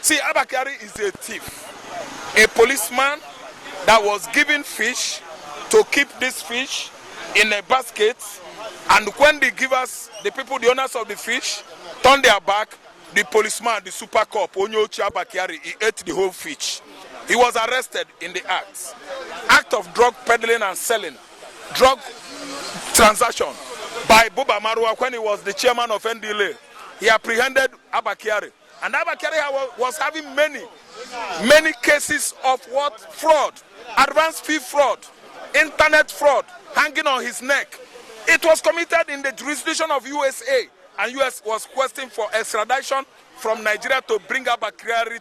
See, Abakari is a thief, a policeman that was given fish to keep this fish in a basket, and when they give us, the people, the owners of the fish, turn their back, the policeman, the super cop, Onyochi Abakari, he ate the whole fish. He was arrested in the act of drug peddling and selling, drug transaction by Buba Marwa when he was the chairman of NDLA. He apprehended Abakari. And Abakari was having many cases of what? Fraud, advance fee fraud, internet fraud, hanging on his neck. It was committed in the jurisdiction of USA, and US was questioning for extradition from Nigeria to bring Abakari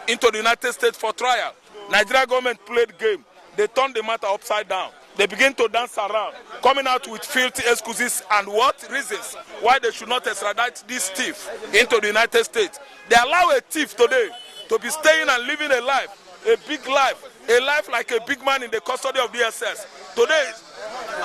into the United States for trial. Nigeria government played game. They turned the matter upside down. They begin to dance around, coming out with filthy excuses and what reasons why they should not extradite this thief into the United States. They allow a thief today to be staying and living a life, a big life, a life like a big man in the custody of DSS. Today,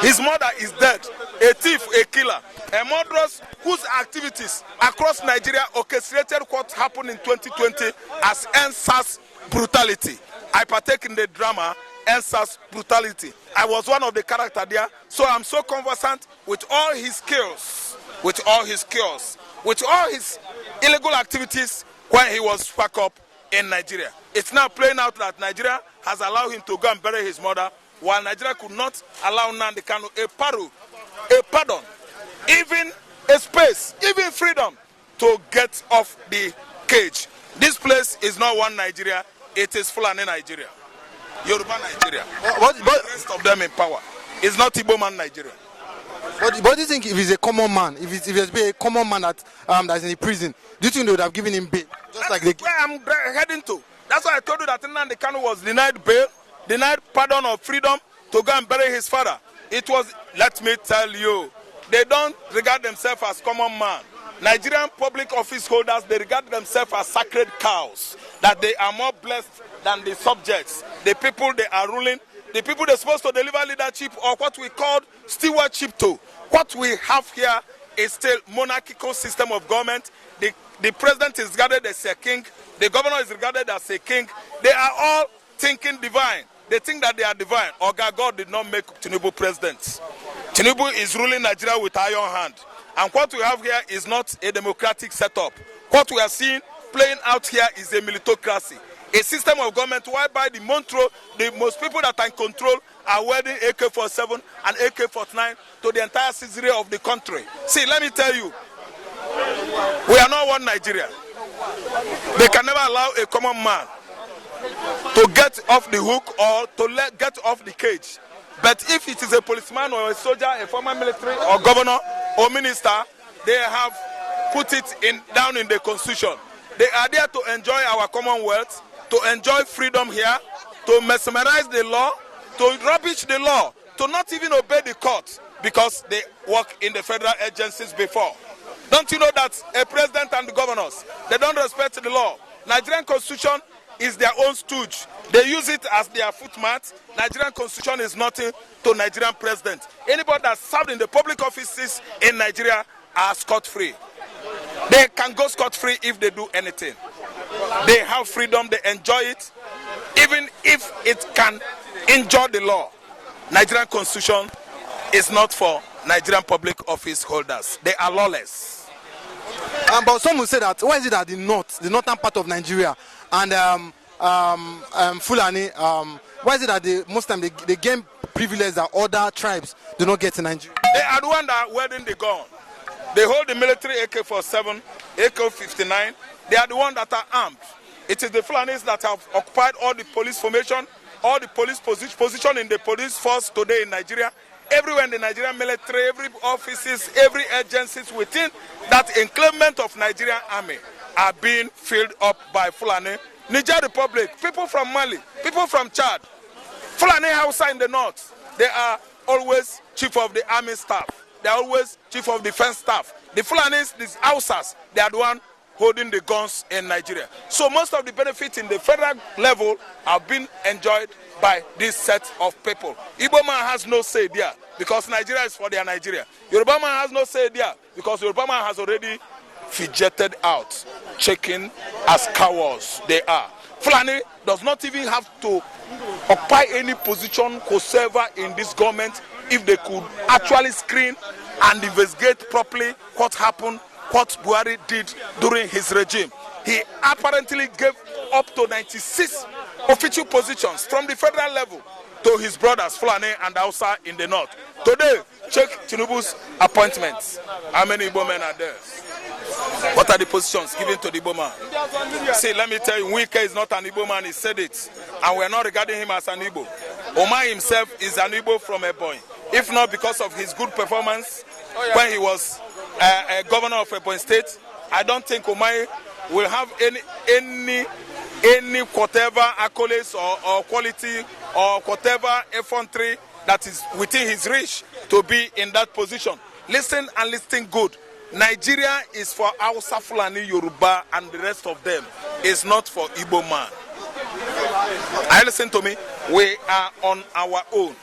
his mother is dead, a thief, a killer, a murderess whose activities across Nigeria orchestrated what happened in 2020 as NSAS brutality. I partake in the drama NSAS brutality. I was one of the characters there, so I'm so conversant with all his skills, with all his illegal activities when he was back up in Nigeria. It's now playing out that Nigeria has allowed him to go and bury his mother, while Nigeria could not allow Nnamdi Kanu a pardon, even a space, even freedom to get off the cage. This place is not one Nigeria, it is Fulani Nigeria. Yoruba Nigeria. But the rest of them in power. It's not Igbo man Nigeria. But do you think if he's a common man, if there's been a common man that's in the prison, do you think they would have given him bail? Just like where I'm heading to. That's why I told you that Nnamdi Kanu was denied bail, denied pardon or freedom to go and bury his father. It was, let me tell you, they don't regard themselves as common man. Nigerian public office holders, they regard themselves as sacred cows, that they are more blessed than the subjects, the people they are ruling, the people they're supposed to deliver leadership or what we call stewardship to. What we have here is still monarchical system of government. The president is regarded as a king, the governor is regarded as a king. They are all thinking divine. They think that they are divine. God did not make Tinubu president. Tinubu is ruling Nigeria with iron hand. And what we have here is not a democratic setup. What we are seeing playing out here is a militocracy. A system of government whereby the most people that are in control are wearing AK-47 and AK-49 to the entire citizenry of the country. See, let me tell you, we are not one Nigeria. They can never allow a common man to get off the hook or to get off the cage. But if it is a policeman or a soldier, a former military or governor or minister, they have put it down in the constitution. They are there to enjoy our commonwealth, to enjoy freedom here, to mesmerize the law, to rubbish the law, to not even obey the court because they work in the federal agencies before. Don't you know that a president and the governors, they don't respect the law? Nigerian constitution is their own stooge. They use it as their footmat. Nigerian constitution is nothing to Nigerian president. Anybody that served in the public offices in Nigeria are scot-free. They can go scot-free if they do anything. They have freedom, they enjoy it, even if it can injure the law. Nigerian constitution is not for Nigerian public office holders. They are lawless. But some will say that, why is it that the northern part of Nigeria and Fulani, why is it that most time they gain privilege that other tribes do not get in Nigeria? They are the ones that are wearing the gun. They hold the military AK-47, AK-59. They are the ones that are armed. It is the Fulanis that have occupied all the police formation, all the police position in the police force today in Nigeria. Everywhere in the Nigerian military, every offices, every agencies within that enclavement of Nigerian army are being filled up by Fulani. Niger Republic, people from Mali, people from Chad, Fulani Hausa in the north, they are always chief of the army staff. They are always chief of defense staff. The Fulanis, these Hausas, they are the one holding the guns in Nigeria. So most of the benefits in the federal level have been enjoyed by this set of people. Igbo man has no say there because Nigeria is for their Nigeria. Yoruba man has no say there because Yoruba man has already fidgeted out. shaken as cowards they are. Fulani does not even have to occupy any position whatsoever in this government if they could actually screen and investigate properly what happened, what Buhari did during his regime. He apparently gave up to 96 official positions from the federal level to his brothers Fulani and Hausa in the north. Today, check Tinubu's appointments. How many Igbo men are there? What are the positions given to the Igbo man? See, let me tell you, Wike is not an Igbo man, he said it. And we're not regarding him as an Igbo. Omar himself is an Igbo from Ebonyi. If not because of his good performance when he was a governor of Ebonyi State, I don't think Omar will have any whatever accolades or quality or whatever effrontery that is within his reach to be in that position. Listen and listen good. Nigeria is for Hausa, Fulani, Yoruba, and the rest of them. It's not for Igbo man. Listen to me. We are on our own,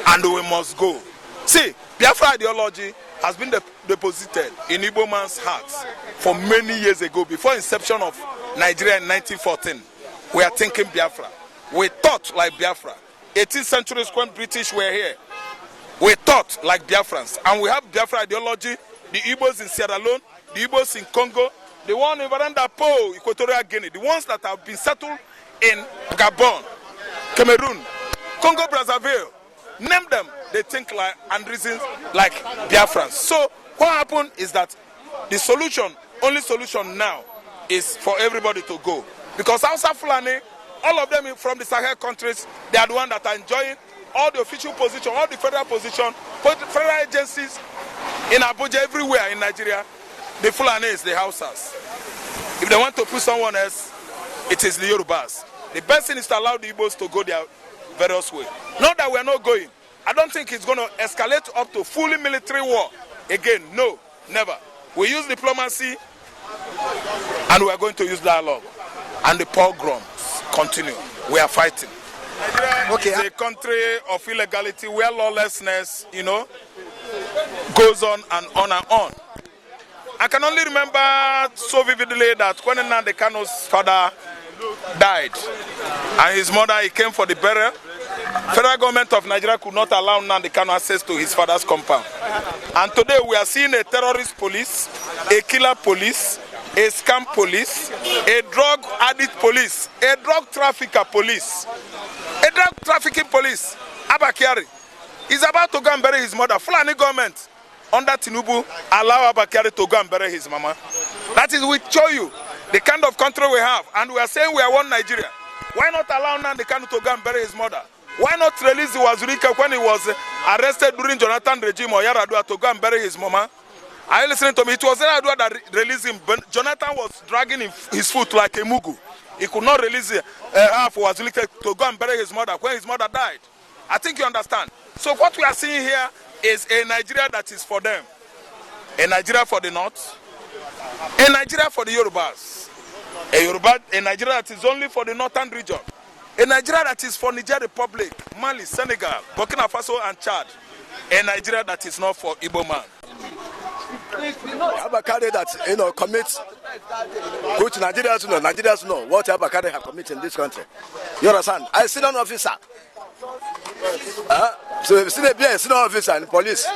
and we must go. See, Biafra ideology has been deposited in Igbo man's hearts for many years ago, before inception of Nigeria in 1914. We are thinking Biafra. We thought like Biafra. 18th century when British were here, we thought like Biafrans, and we have Biafra ideology. The Igbos in Sierra Leone, the Igbos in Congo, the one in Veranda Po, Equatorial Guinea, the ones that have been settled in Gabon, Cameroon, Congo Brazzaville, name them, they think like and reason like Biafrans. So what happened is that the solution, only solution now, is for everybody to go. Because Hausa Fulani, all of them from the Sahel countries, they are the ones that are enjoying all the official position, all the federal position, federal agencies in Abuja, everywhere in Nigeria. The Fulanis, the Hausas. If they want to put someone else, it is the Yorubas. The best thing is to allow the Igbos to go their various way. Not that we are not going. I don't think it's going to escalate up to fully military war. Again, no, never. We use diplomacy, and we are going to use dialogue. And the pogroms continue. We are fighting. Nigeria is a country of illegality where lawlessness, goes on and on and on. I can only remember so vividly that when Nnamdi Kanu's father died and his mother, he came for the burial, federal government of Nigeria could not allow Nnamdi Kanu access to his father's compound. And today we are seeing a terrorist police, a killer police, a scam police, a drug addict police, a drug trafficker police, a drug trafficking police, Abakari, is about to go and bury his mother. Fulani government under Tinubu allow Abakari to go and bury his mama. That is, we show you the kind of country we have, and we are saying we are one Nigeria. Why not allow Nnamdi Kanu to go and bury his mother? Why not release Wazirika when he was arrested during Jonathan regime or Yaradua to go and bury his mama? Are you listening to me? It was Yaradua that released him. But Jonathan was dragging his foot like a mugu. He could not release her for Wazirika to go and bury his mother when his mother died. I think you understand. So what we are seeing here is a Nigeria that is for them. A Nigeria for the North. A Nigeria for the Yorubas. A Nigeria that is only for the northern region. A Nigeria that is for Niger Republic, Mali, Senegal, Burkina Faso and Chad. A Nigeria that is not for Igbo man. Abakari that commits, which Nigerians know what Abakari have committed in this country. You understand? I sit on officer. So if you see an officer in police,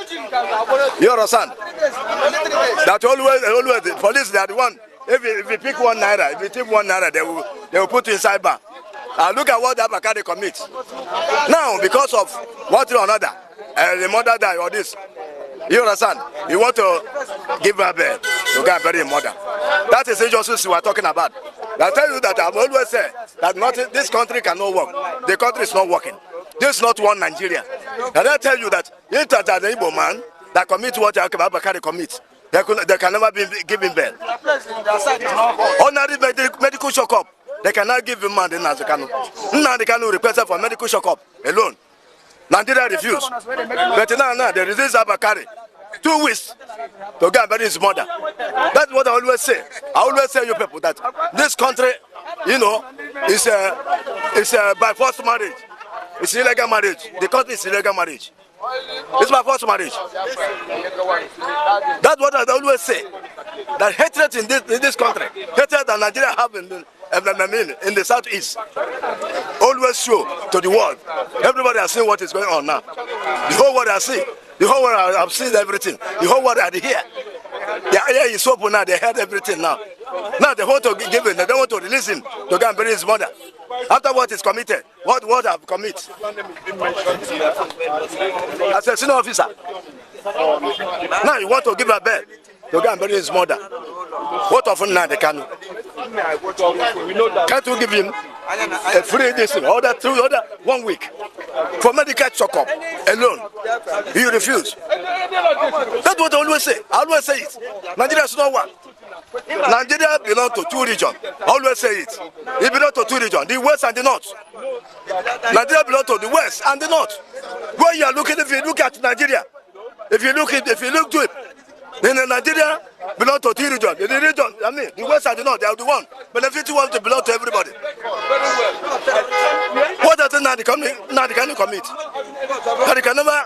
you understand? That always the police, they are the one. If you pick 1 naira, if you take 1 naira, they will put you inside bar. Look at what Abakari commits. Now, because of one thing or another, the mother died or this, you understand? You want to give her birth to go and bury your mother. That is injustice we are talking about. I tell you that I've always said that this country cannot work. The country is not working. This is not one Nigeria. And I tell you that if that an Igbo man that commits what Abakari commits, they can never be given bail. Ordinary medical shock-up, they cannot give him man Nnamdi Kanu. Nnamdi Kanu requested for medical shock-up alone. Nigeria refused. But now they resist Abakari 2 weeks to go and bury his mother. That's what I always say. I always say to you people that this country, is by forced marriage. It's illegal marriage. The country is illegal marriage. It's my first marriage. That's what I always say. that hatred in this country, hatred that Nigeria have in the southeast, always show to the world. Everybody has seen what is going on now. The whole world has seen. The whole world have seen everything. The whole world are here. Their ear is open now. They heard everything now. Now they want to give him. They don't want to release him to go and bury his mother. After what is committed, what have committed? As a senior officer. Now you want to give a bed to go and bury his mother. What of Nnamdi Kanu? Can't you give him a free distance, order 1 week for medical checkup alone? He refused. That's what I always say. I always say it. Nigeria is not one. Nigeria belongs to 2 regions. I always say it. It belongs to 2 regions, the west and the north. Nigeria belongs to the west and the north. Where you are looking, if you look at Nigeria, if you look to it, then Nigeria belongs to 3 regions. The region, I mean, the west and the north, they are the one. But if you want to belong to everybody, what does Nnamdi Kanu commit?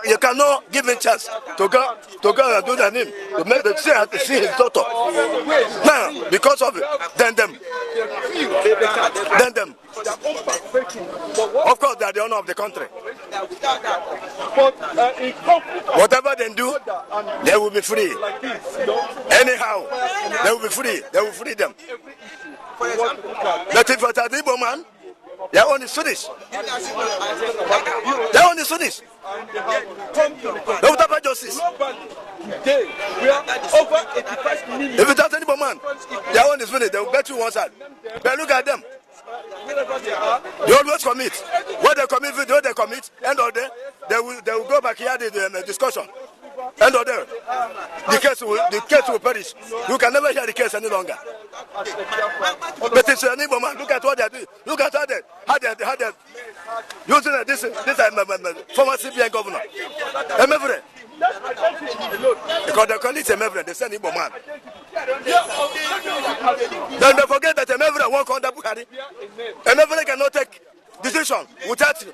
You cannot give him chance to go and do the name, to make the see his daughter. Now, because of it, then them. Of course, they are the owner of the country. Whatever they do, they will be free. Anyhow, they will be free. They will free them. But if it's an Igbo man, they are only Sunnis. They are only Sunnis. They will have justice. If it's an Igbo man, they are only Sunnis. They will bet you one side. But look at them. They always commit. What they commit, end of the day, they will go back here the discussion. End of the day, the case will perish. You can never hear the case any longer. But it's an Igbo man. Look at what they are doing. Look at how they using this former CBN governor. Emevre. Because they call it Emevre, they send Igbo man. Then they forget that Emevre won't come under Abakari. Emevre cannot take decision without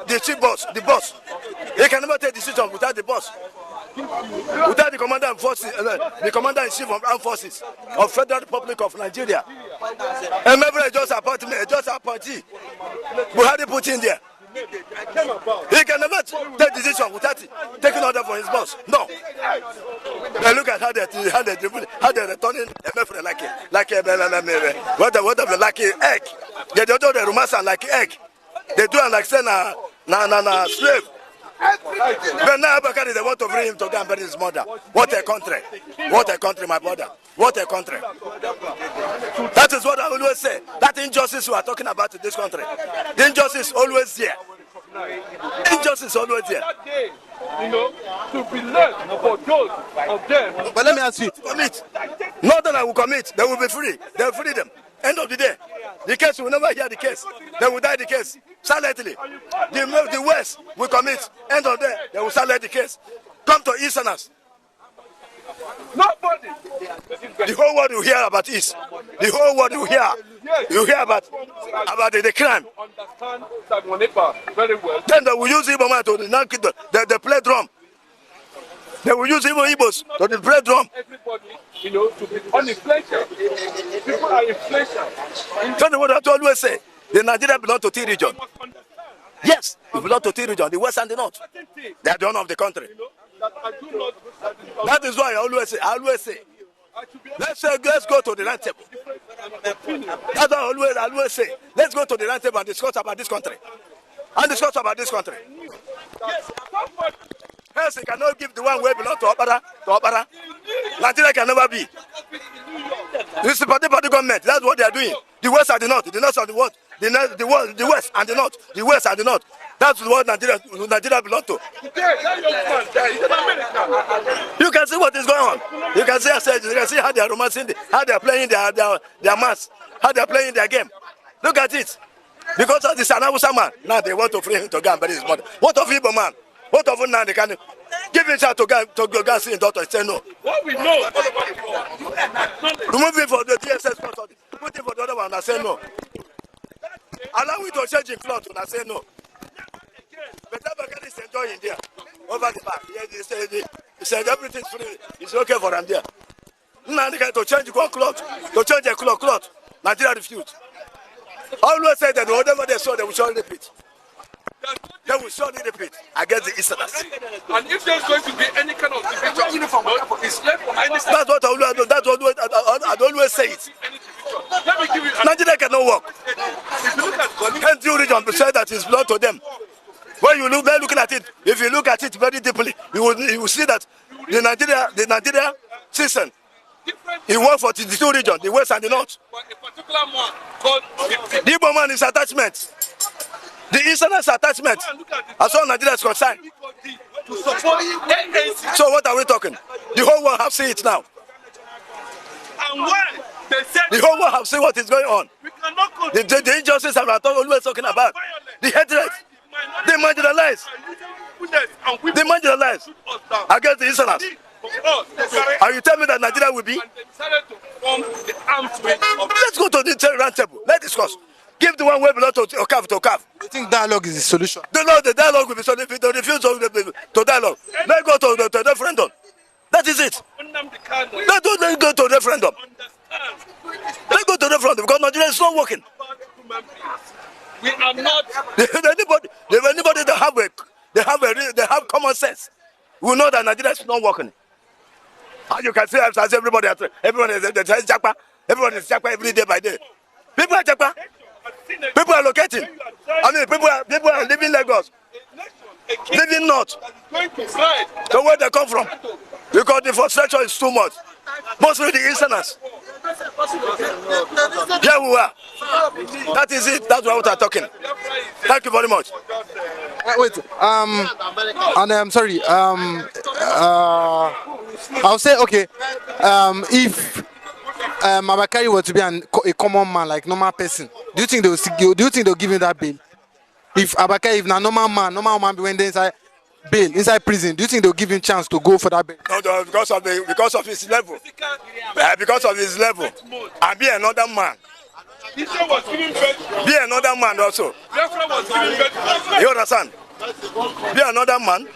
the chief boss, the boss. He can never take decision without the boss. Without the commander-in-chief of armed forces of Federal Republic of Nigeria. Emevre just appointee. Buhari put in there. He can never take decision without taking order from his boss. No. Now look at how they're returning Emevre like egg. They do the romance like egg. They do it like say na slave. But now Abakari, they want to bring him to go and bury his mother. What a country. What a country, my brother. What a country. That is what I always say. That injustice we are talking about in this country. The injustice is always here. Injustice is always here. To be learned for those of them. But let me ask you. Commit. Not that I will commit. They will be free. They will free them. End of the day. The case will never hear the case. They will die the case. Silently. The West will commit. End of the day. They will silence the case. Come to Easterners. Nobody. The whole world will hear about East. The whole world will hear. You hear about the crime. Understand that whenever very well. Then they will use Igbo man to the play drum. They will use Igbos to play drum. Everybody, to be on inflation. People are inflation. That's what I always say. The Nigeria belongs to 3 regions. Yes, it belongs to 3 regions, the west and the north. They are the owner of the country. That is why I always say, let's go to the round table. That's why I always say, let's go to the round table and discuss about this country. Else he cannot give the one where belong to Opara. Nigeria can never be. This is party government. That's what they are doing. The west and the north and the west. The west and the north. The west and the north. That's what Nigeria belongs to. You can see what is going on. You can see how they are romancing, how they are playing their mass, how they are playing their game. Look at it. Because of the Sanabusa man, now they want to free him to go and bury his mother. What of Igbo man? What of Nnamdi Kanu? Give him chance to go and see his daughter. Say no. What we know. Remove him for the DSS custody. Put him for the other one. I say no. Allow him to change his clothes. I say no. But Abakari is enjoying there. Over the back. He said everything's free. It's okay for him there. Nnamdi Kanu to change one cloth, to change a cloth. Nigeria refused. Always say that whatever they saw, they will surely repeat. They will surely repeat against the Easterners. And if there's going to be any kind of division, it's left for any. That's what I always say it. Let me give you. Nigeria cannot work. If you look at Can't region say that it's belong to them. When you look, looking at it, if you look at it very deeply, you will see that the Nigeria system, he works for the two regions, the west and the north. But a particular man called the Igbo man is attachment. The Easterners attachment, as far as Nigeria is concerned. to support ANC. So what are we talking? The whole world have seen it now. And when they said the whole world have seen what is going on. we cannot continue The injustice I'm always talking about. The hatred. They marginalize. They marginalize against the Easterners. And you tell me that Nigeria will be? Let's go to the round table. Let's discuss. Give the one way below to Govt to Govt. You think dialogue is the solution? The dialogue will be solved. If they refuse to dialogue, let's go to the referendum. That is it. Let's go to referendum. Let's go to referendum because Nigeria is not working. We are not. Anybody that have common sense will know that Nigeria is not working. And you can see as everybody is Japa. Everyone is Japa every day by day. People are Japa. People are locating. I mean, people are living Lagos, living north. So where they come from? Because the frustration is too much. Mostly the Easterners. Here we are. That is it. That's what we're talking. Thank you very much. Wait. And I'm sorry. I'll say okay. If Abakari were to be a common man, like normal person, do you think they'll give him that bail? If Abakari, if normal man went inside bail, inside prison, do you think they'll give him chance to go for that bail? No, because of his level. Because of his level. And be another man. Be another man also. You understand? Be another man.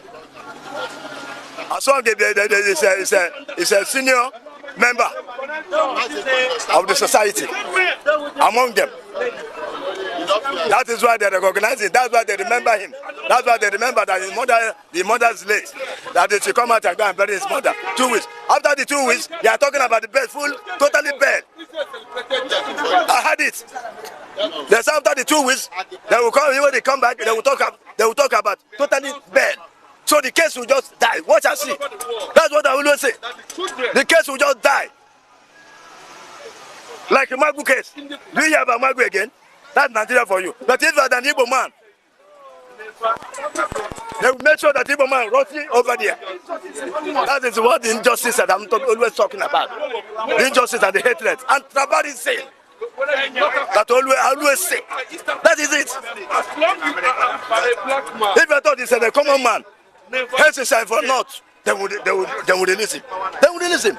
As long as he's a senior member of the society among them. That is why they recognize it. That's why they remember him. That's why they remember that the mother's late. That they should come out and go and bury his mother. 2 weeks. After the 2 weeks, they are talking about the bed, totally bed. I had it. There's after the 2 weeks, they will come. When they come back, they will talk about totally bed. So the case will just die. Watch and see. That's what I always say. The case will just die. Like the Magu case. Do you hear about Magu again? That's Nigeria for you. But if you are an Igbo man, they will make sure that Igbo man rotting over there. That is what the injustice that I'm always talking about. The injustice and the hatred. And tribalism. That I always say. That is it. If I thought it's a common man, hence is for not, they will release him. They will release him.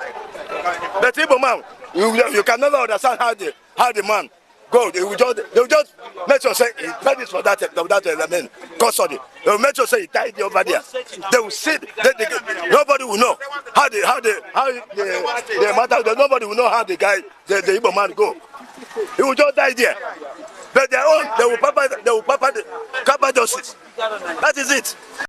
But Igbo man, you can never understand how the man go. They will just make sure say he credits for that custody. They will make sure say he died over there. They will see. Nobody will know how the matter. Nobody will know how the Igbo man go. He will just die there. But their own, they will papa justice. That is it.